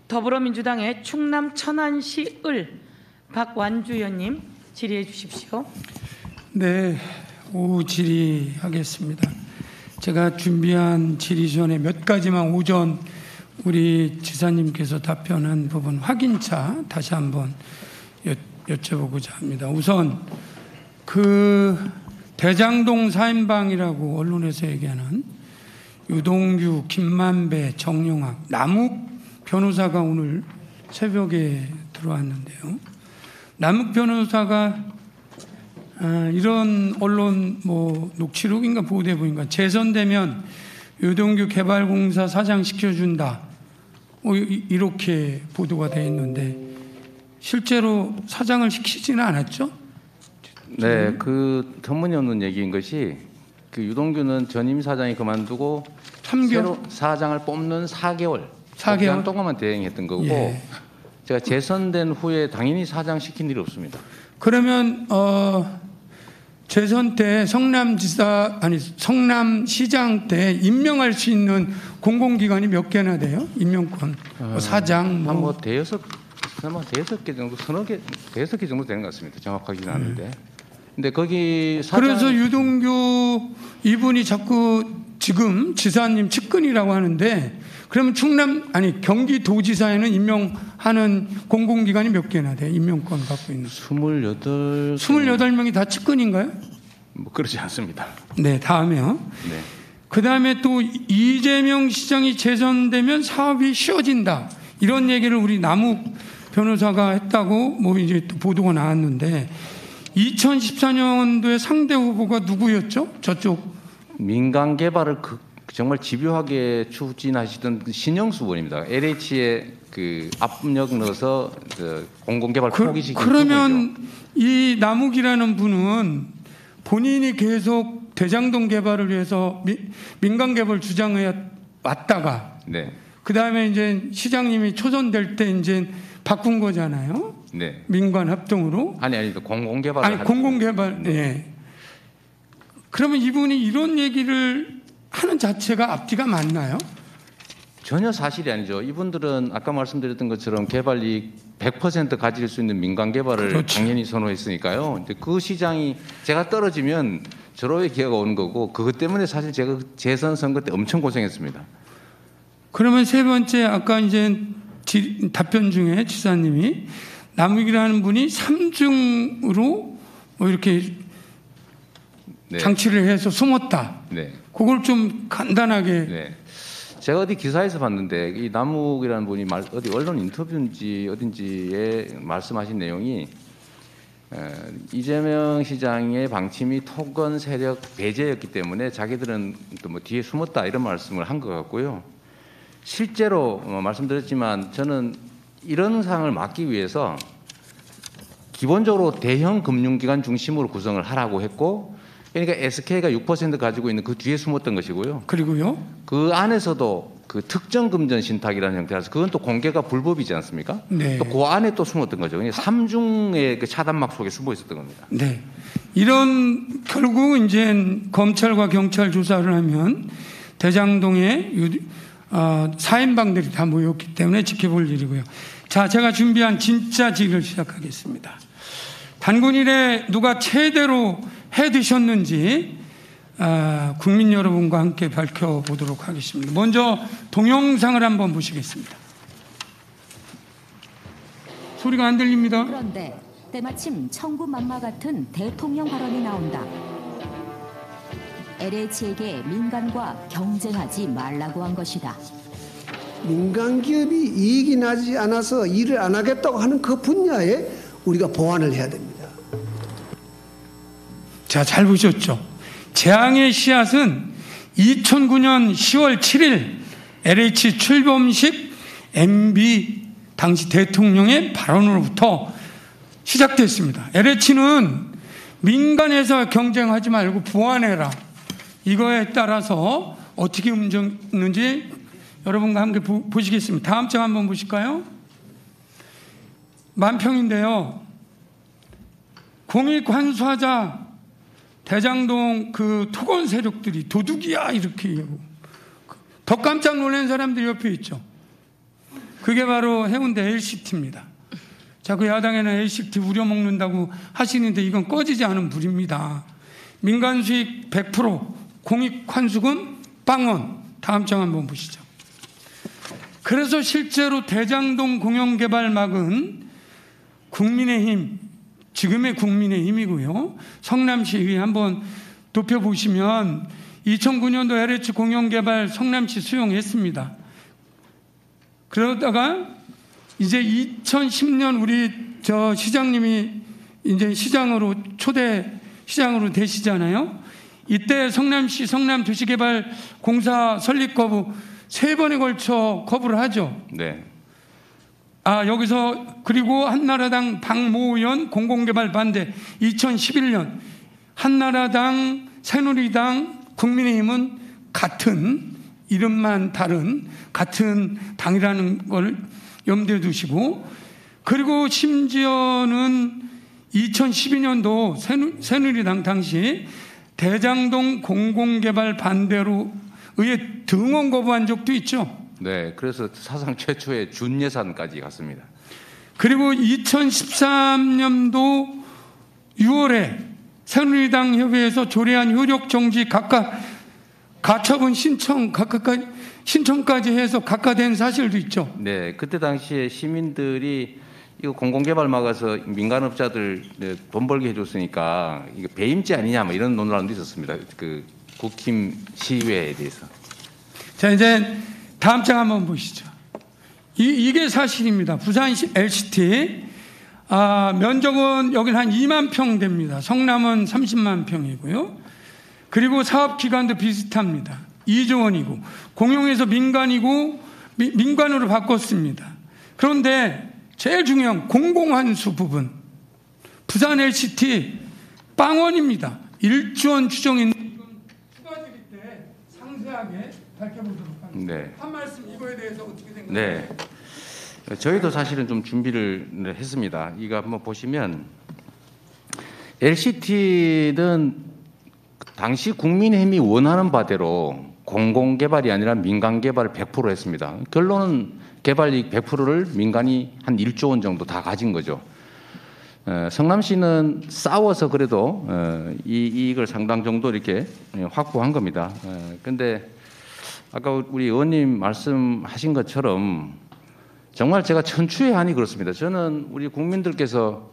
더불어민주당의 충남 천안시 을 박완주 의원님 질의해 주십시오. 네, 오후 질의하겠습니다. 제가 준비한 질의 전에 몇 가지만 오전 우리 지사님께서 답변한 부분 확인차 다시 한번 여쭤보고자 합니다. 우선 그 대장동 4인방이라고 언론에서 얘기하는 유동규, 김만배, 정용학, 남욱 변호사가 오늘 새벽에 들어왔는데요. 남욱 변호사가 이런 언론 녹취록인가 보도대본인가 재선되면 유동규 개발공사 사장 시켜준다 이렇게 보도가 되어 있는데 실제로 사장을 시키지는 않았죠? 네, 그 터무니없는 얘기인 것이 그 유동규는 전임 사장이 그만두고 3개월? 새로 사장을 뽑는 4개월 동안만 대행했던 거고 예. 제가 재선된 후에 당연히 사장 시킨 일이 없습니다. 그러면 재선 때 성남시장 때 임명할 수 있는 공공기관이 몇 개나 돼요? 임명권 사장 대여섯 개 정도 대여섯 개 정도 되는 것 같습니다. 정확하지는 않은데. 근데 거기 사장 그래서 유동규 이분이 자꾸 지금 지사님 측근이라고 하는데 그러면 경기도지사에는 임명하는 공공기관이 몇 개나 돼요? 임명권 갖고 있는 28명이 다 측근인가요? 뭐 그렇지 않습니다. 네, 다음에요. 네. 그 다음에 또 이재명 시장이 재선되면 사업이 쉬워진다 이런 얘기를 우리 남욱 변호사가 했다고 이제 또 보도가 나왔는데 2014년도에 상대 후보가 누구였죠? 저쪽 민간 개발을 정말 집요하게 추진하시던 신영수 의원입니다. LH에 그 압력 넣어서 공공개발 포기시킨 그러면 이 남욱이라는 분은 본인이 계속 대장동 개발을 위해서 민간 개발 주장해 왔다가 네. 그 다음에 이제 시장님이 초선될 때 이제 바꾼 거잖아요. 네. 민간 합동으로. 공공개발. 네. 그러면 이분이 이런 얘기를 하는 자체가 앞뒤가 맞나요? 전혀 사실이 아니죠. 이분들은 아까 말씀드렸던 것처럼 개발 이익 100% 가질 수 있는 민간 개발을 그렇죠. 당연히 선호했으니까요. 근데 그 시장이 제가 떨어지면 저로의 기회가 오는 거고 그것 때문에 사실 제가 재선 선거 때 엄청 고생했습니다. 그러면 세 번째 아까 이제 답변 중에 지사님이 남욱이라는 분이 3중으로 이렇게 네. 장치를 해서 숨었다. 네. 그걸 좀 간단하게. 네. 제가 어디 기사에서 봤는데 이 남욱이라는 분이 어디 언론 인터뷰인지 어딘지에 말씀하신 내용이 이재명 시장의 방침이 토건 세력 배제였기 때문에 자기들은 또 뒤에 숨었다 이런 말씀을 한 것 같고요. 실제로 말씀드렸지만 저는 이런 상황을 막기 위해서 기본적으로 대형 금융기관 중심으로 구성을 하라고 했고 그러니까 SK가 6% 가지고 있는 그 뒤에 숨었던 것이고요. 그리고요? 그 안에서도 그 특정 금전 신탁이라는 형태라서 그건 또 공개가 불법이지 않습니까? 네. 또 그 안에 또 숨었던 거죠. 그러니까 3중의 그 차단막 속에 숨어 있었던 겁니다. 네. 이런 결국 이제 검찰과 경찰 조사를 하면 대장동에 4인방들이 다 모였기 때문에 지켜볼 일이고요. 자, 제가 준비한 진짜 질의를 시작하겠습니다. 단군 일에 누가 최대로 해 드셨는지 국민 여러분과 함께 밝혀보도록 하겠습니다. 먼저 동영상을 한번 보시겠습니다. 소리가 안 들립니다. 그런데 때마침 천구만마 같은 대통령 발언이 나온다. LH에게 민간과 경쟁하지 말라고 한 것이다. 민간 기업이 이익이 나지 않아서 일을 안 하겠다고 하는 그 분야에 우리가 보완을 해야 됩니다. 자, 잘 보셨죠? 재앙의 씨앗은 2009년 10월 7일 LH 출범식 MB 당시 대통령의 발언으로부터 시작됐습니다. LH는 민간에서 경쟁하지 말고 보완해라. 이거에 따라서 어떻게 움직였는지 여러분과 함께 보시겠습니다. 다음 장 한번 보실까요? 만평인데요. 공익 환수하자 대장동 그 토건 세력들이 도둑이야 이렇게 얘기하고 더 깜짝 놀란 사람들이 옆에 있죠. 그게 바로 해운대 LCT입니다. 자꾸 야당에는 LCT 우려먹는다고 하시는데 이건 꺼지지 않은 불입니다. 민간 수익 100%, 공익 환수금 빵원. 다음 장 한번 보시죠. 그래서 실제로 대장동 공영개발막은 국민의힘, 지금의 국민의힘이고요. 성남시의 한번 높여보시면 2009년도 LH 공영개발 성남시 수용했습니다. 그러다가 이제 2010년 우리 저 시장님이 이제 시장으로 초대 시장으로 되시잖아요. 이때 성남시 성남도시개발공사 설립 거부 3번에 걸쳐 거부를 하죠. 네. 여기서 그리고 한나라당 박모 의원 공공개발 반대 2011년 한나라당, 새누리당, 국민의힘은 같은 이름만 다른 같은 당이라는 걸 염두에 두시고 그리고 심지어는 2012년도 새누리당 당시 대장동 공공개발 반대로 의회 등원 거부한 적도 있죠. 네, 그래서 사상 최초의 준예산까지 갔습니다. 그리고 2013년도 6월에 새누리당 협의회에서 조례안 효력 정지 각각 가처분 신청까지 해서 각하된 사실도 있죠. 네, 그때 당시에 시민들이 이거 공공개발 막아서 민간업자들 돈 벌게 해줬으니까 이거 배임죄 아니냐 뭐 이런 논란도 있었습니다. 그 국힘 시위에 대해서. 자, 이제 다음 장 한번 보시죠. 이게 사실입니다. 부산 LCT 면적은 여기는 한 2만 평 됩니다. 성남은 30만 평이고요. 그리고 사업 기간도 비슷합니다. 2조 원이고 공용에서 민간으로 바꿨습니다. 그런데 제일 중요한 공공환수 부분 부산 LCT 빵원입니다. 1조 원 추정인 이건 추가질이 때 상세하게 밝혀보도록 하겠습니다. 네. 한 말씀 이거에 대해서 어떻게 생각하세요? 네. 저희도 사실은 좀 준비를 했습니다. 이거 한번 보시면 LCT는 당시 국민의힘이 원하는 바대로 공공개발이 아니라 민간개발을 100% 했습니다. 결론은 개발이익 100%를 민간이 한 1조 원 정도 다 가진 거죠. 성남시는 싸워서 그래도 이 이익을 상당 정도 이렇게 확보한 겁니다. 그런데 아까 우리 의원님 말씀하신 것처럼 정말 제가 천추의 한이 그렇습니다. 저는 우리 국민들께서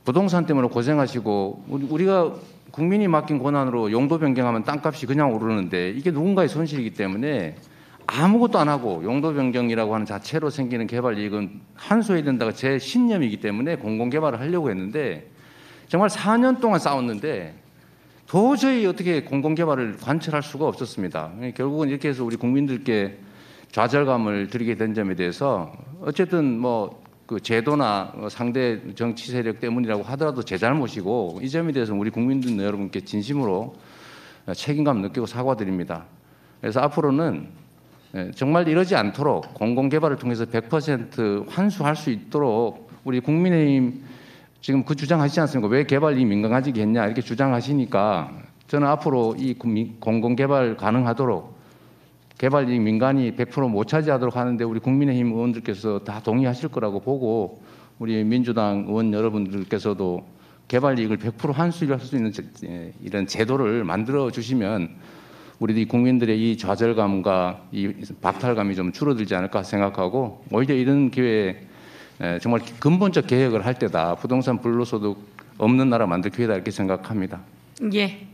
부동산 때문에 고생하시고 우리가 국민이 맡긴 권한으로 용도 변경하면 땅값이 그냥 오르는데 이게 누군가의 손실이기 때문에 아무것도 안 하고 용도 변경이라고 하는 자체로 생기는 개발 이익은 환수해야 된다가 제 신념이기 때문에 공공개발을 하려고 했는데 정말 4년 동안 싸웠는데 도저히 어떻게 공공개발을 관철할 수가 없었습니다. 결국은 이렇게 해서 우리 국민들께 좌절감을 드리게 된 점에 대해서 어쨌든 뭐 그 제도나 상대 정치 세력 때문이라고 하더라도 제 잘못이고 이 점에 대해서 우리 국민들 여러분께 진심으로 책임감 느끼고 사과드립니다. 그래서 앞으로는 정말 이러지 않도록 공공개발을 통해서 100% 환수할 수 있도록 우리 국민의힘 지금 그 주장하시지 않습니까? 왜 개발이 민간화지겠냐 이렇게 주장하시니까 저는 앞으로 이 공공개발 가능하도록 개발이익 민간이 100% 못 차지하도록 하는데 우리 국민의힘 의원들께서 다 동의하실 거라고 보고 우리 민주당 의원 여러분들께서도 개발이익을 100% 환수할 수 있는 이런 제도를 만들어 주시면 우리 국민들의 이 좌절감과 이 박탈감이 좀 줄어들지 않을까 생각하고 오히려 이런 기회에 정말 근본적 개혁을 할 때다. 부동산 불로소득 없는 나라 만들 기회다 이렇게 생각합니다. 예.